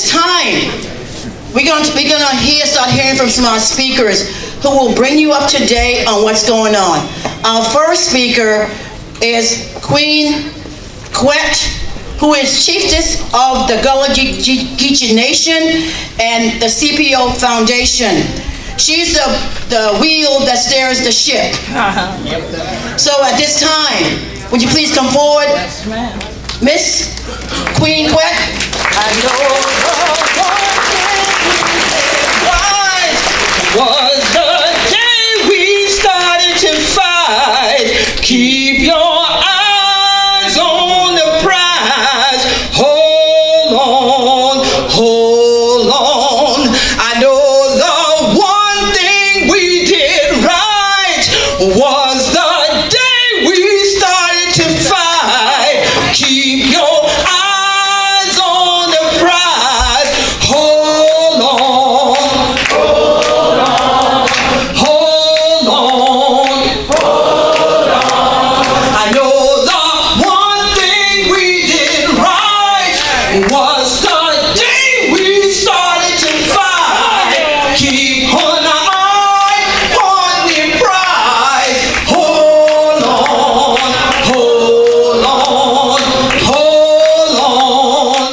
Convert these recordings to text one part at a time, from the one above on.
this time, we're gonna start hearing from some of our speakers who will bring you up to date on what's going on. Our first speaker is Queen Quet, who is chiefess of the Gullah Geechee Nation and the CPO Foundation. She's the wheel that steers the ship. So at this time, would you please come forward? Yes, ma'am. Miss Queen Quet. I know was the day we started to fight. Keep your eyes on the prize. Hold on, hold on. I know the one thing we did right was the day we started to fight. Keep your eyes on the prize. Hold on, hold on, hold on, hold on. I know the one thing we did right was the day we started to fight. Keep an eye on the prize. Hold on, hold on, hold on, hold on.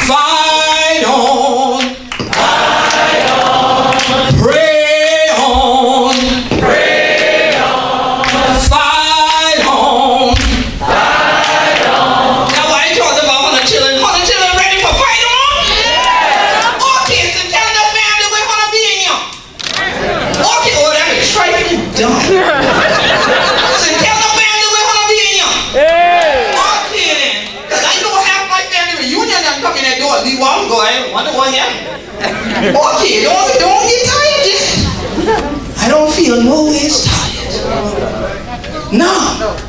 Fight on, fight on. Pray on, pray on. Fight on, fight on. Now why you talking about when the children ready for fight on? Yeah. All kids and tell the family we wanna be in here. All kids, oh that is trifling dumb. So tell the family we wanna be in here. All kids, cause I know half my family reunion done come in that door. Leave one go. I wonder what happened. All kids, don't get tired yet. I don't feel no ways tired. No,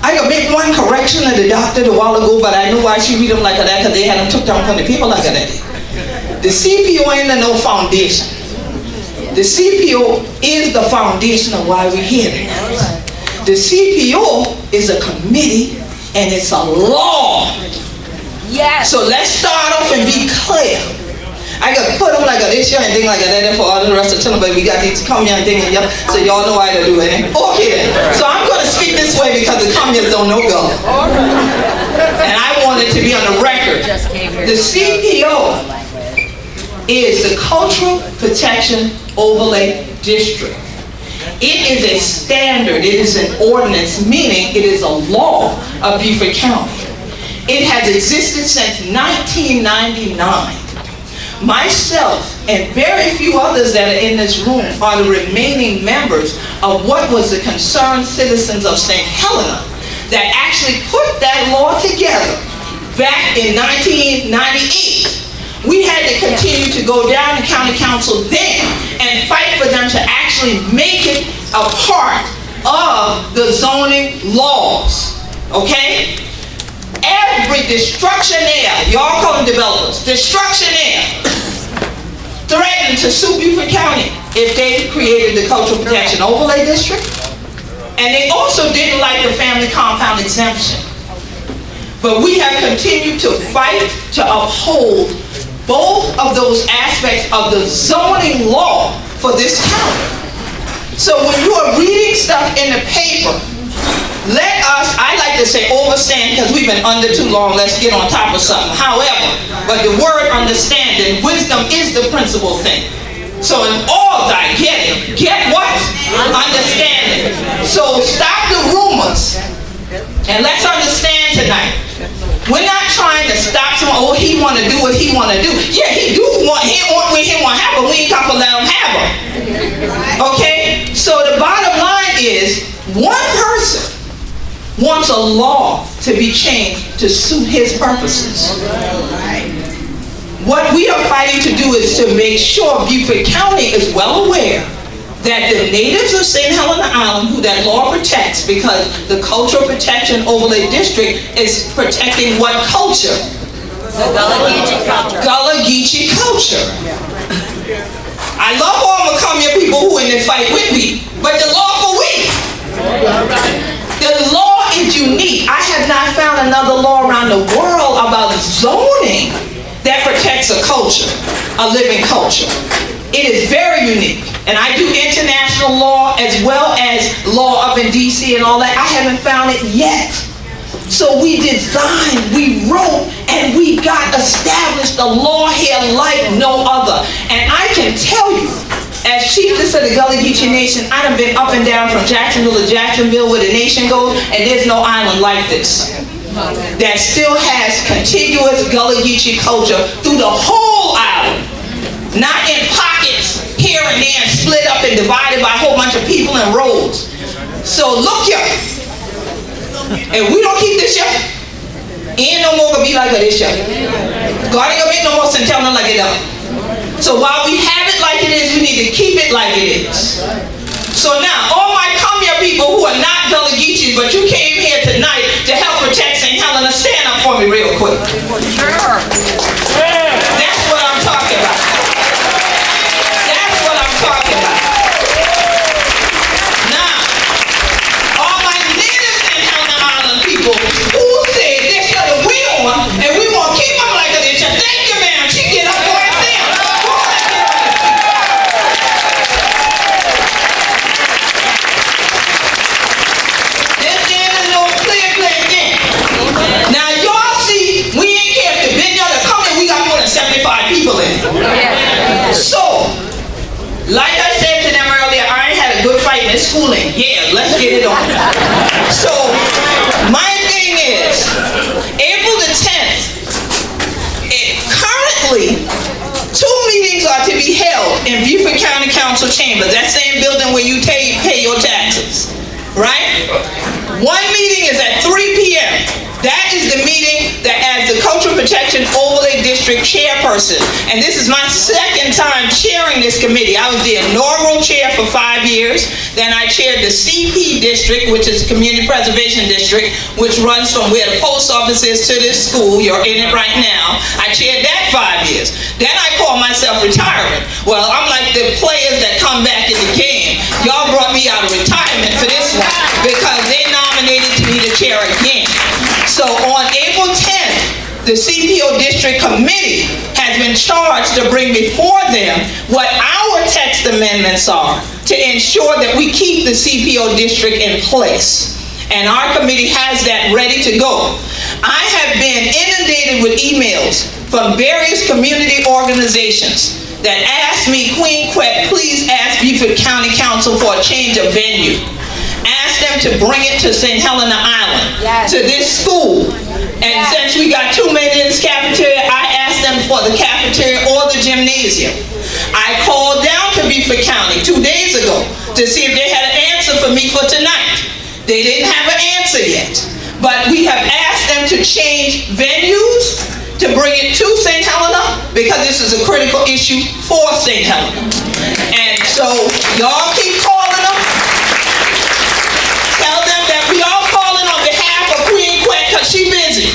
I gotta make one correction at the doctor a while ago, but I know why she read them like that, because they had them took down from the people like that. The CPO ain't no foundation. The CPO is the foundation of why we're here tonight. The CPO is a committee and it's a law. Yes. So let's start off and be clear. I got put them like a this year and thing like that for all the rest of the time, but we got these come here and thing and yeah, so y'all know how to do it. Okay then. So I'm gonna speak this way because the communists don't know Gullah. And I want it to be on the record. The CPO is the Cultural Protection Overlay District. It is a standard, it is an ordinance, meaning it is a law of Beaufort County. It has existed since 1999. Myself and very few others that are in this room are the remaining members of what was the Concerned Citizens of St. Helena that actually put that law together back in 1998. We had to continue to go down to county council then and fight for them to actually make it a part of the zoning laws, okay? Every destructionaire, y'all call them developers, destructionaire, threatened to sue Beaufort County if they created the Cultural Protection Overlay District. And they also didn't like the family compound exemption. But we have continued to fight to uphold both of those aspects of the zoning law for this county. So when you are reading stuff in the paper, let us, I like to say overstand because we've been under too long, let's get on top of something. However, but the word understanding, wisdom is the principal thing. So in all thy getting, get what? Understanding. So stop the rumors and let's understand tonight. We're not trying to stop someone, oh, he want to do what he want to do. Yeah, he want what he want to have, but we ain't got to let him have them. Okay? So the bottom line is, one person wants a law to be changed to suit his purposes. What we are fighting to do is to make sure Beaufort County is well aware that the natives of St. Helena Island, who that law protects, because the Cultural Protection Overlay District is protecting what culture? The Gullah Geechee culture. Gullah Geechee culture. I love all my come here people who in the fight with me, but the law for we. The law is unique. I have not found another law around the world about zoning protects a culture, a living culture. It is very unique. And I do international law as well as law up in DC and all that. I haven't found it yet. So we designed, we wrote, and we got established a law here like no other. And I can tell you, as chiefess of the Gullah Geechee Nation, I done been up and down from Jacksonville to Jacksonville where the nation goes, and there's no island like this that still has contiguous Gullah Geechee culture through the whole island. Not in pockets here and there and split up and divided by a whole bunch of people and roads. So look here. If we don't keep this here, ain't no more gonna be like this here. God ain't gonna make no more sense telling them like it up. So while we have it like it is, we need to keep it like it is. So now, all my come here people who are not Gullah Geechees, but you came here tonight to help protect St. Helena, stand up for me real quick. Sure. That's what I'm talking about. That's what I'm talking about. Now, all my native St. Helena Island people who say this is the real one, and we want to keep them like this. Thank you, ma'am. She get up for it there. This game is no play game. Now, y'all see, we ain't care if the vineyard to come in, we got more than 75 people in it. So, like I said to them earlier, I ain't had a good fight in schooling. Yeah, let's get it on. So, my thing is, April the 10th, currently, 2 meetings are to be held in Beaufort County Council Chambers. That same building where you pay your taxes, right? One meeting is at 3 p.m. That is the meeting that as the Cultural Protection Overlay District chairperson, and this is my second time chairing this committee. I was the inaugural chair for 5 years. Then I chaired the CP district, which is Community Preservation District, which runs from where the post office is to this school. You're in it right now. I chaired that 5 years. Then I called myself retiring. Well, I'm like the players that come back in the game. Y'all brought me out of retirement for this one because they nominated me to chair again. So on April 10th, the CPO District Committee has been charged to bring before them what our text amendments are to ensure that we keep the CPO District in place. And our committee has that ready to go. I have been inundated with emails from various community organizations that ask me, Queen Quet, please ask Beaufort County Council for a change of venue. Ask them to bring it to St. Helena Island, to this school. And since we got 2 men in this cafeteria, I asked them for the cafeteria or the gymnasium. I called down to Beaufort County 2 days ago to see if they had an answer for me for tonight. They didn't have an answer yet. But we have asked them to change venues to bring it to St. Helena because this is a critical issue for St. Helena. And so y'all keep calling them. Tell them that we all calling on behalf of Queen Quet because she's busy.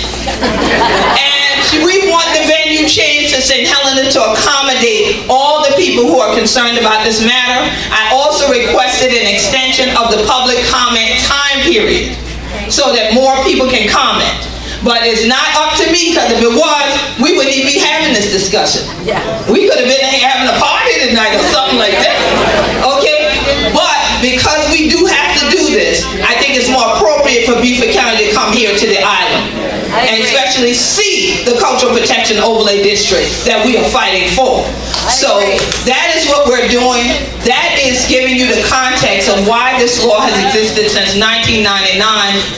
And we want the venue changed to St. Helena to accommodate all the people who are concerned about this matter. I also requested an extension of the public comment time period so that more people can comment. But it's not up to me because if it was, we wouldn't even be having this discussion. We could have been having a party tonight or something like that. Okay? But because we do have to do this, I think it's more appropriate for Beaufort County to come here to the island and especially see the Cultural Protection Overlay District that we are fighting for. So that is what we're doing. That is giving you the context of why this law has existed since 1999.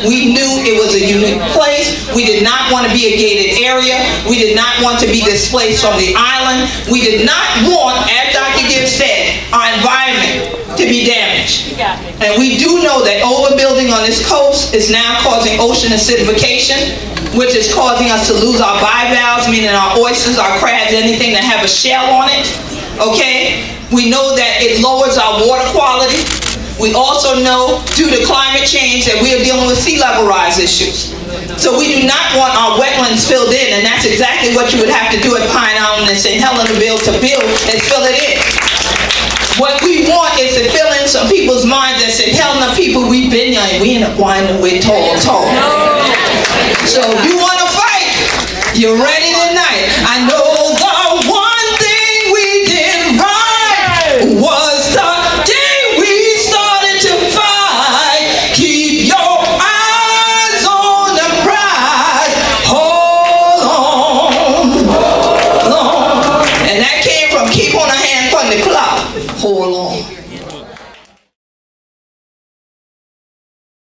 We knew it was a unique place. We did not want to be a gated area. We did not want to be displaced from the island. We did not want, as Dr. Gibbs said, our environment to be damaged. And we do know that overbuilding on this coast is now causing ocean acidification, which is causing us to lose our bivalves, meaning our oysters, our crabs, anything that have a shell on it. Okay? We know that it lowers our water quality. We also know, due to climate change, that we are dealing with sea level rise issues. So we do not want our wetlands filled in, and that's exactly what you would have to do at Pine Island and St. Helena to build and fill it in. What we want is to fill in some people's minds that St. Helena people, we've been young, we end up winding with tall. So if you want to fight, you're ready tonight. I know God keep on a hand from the clock. Hold on.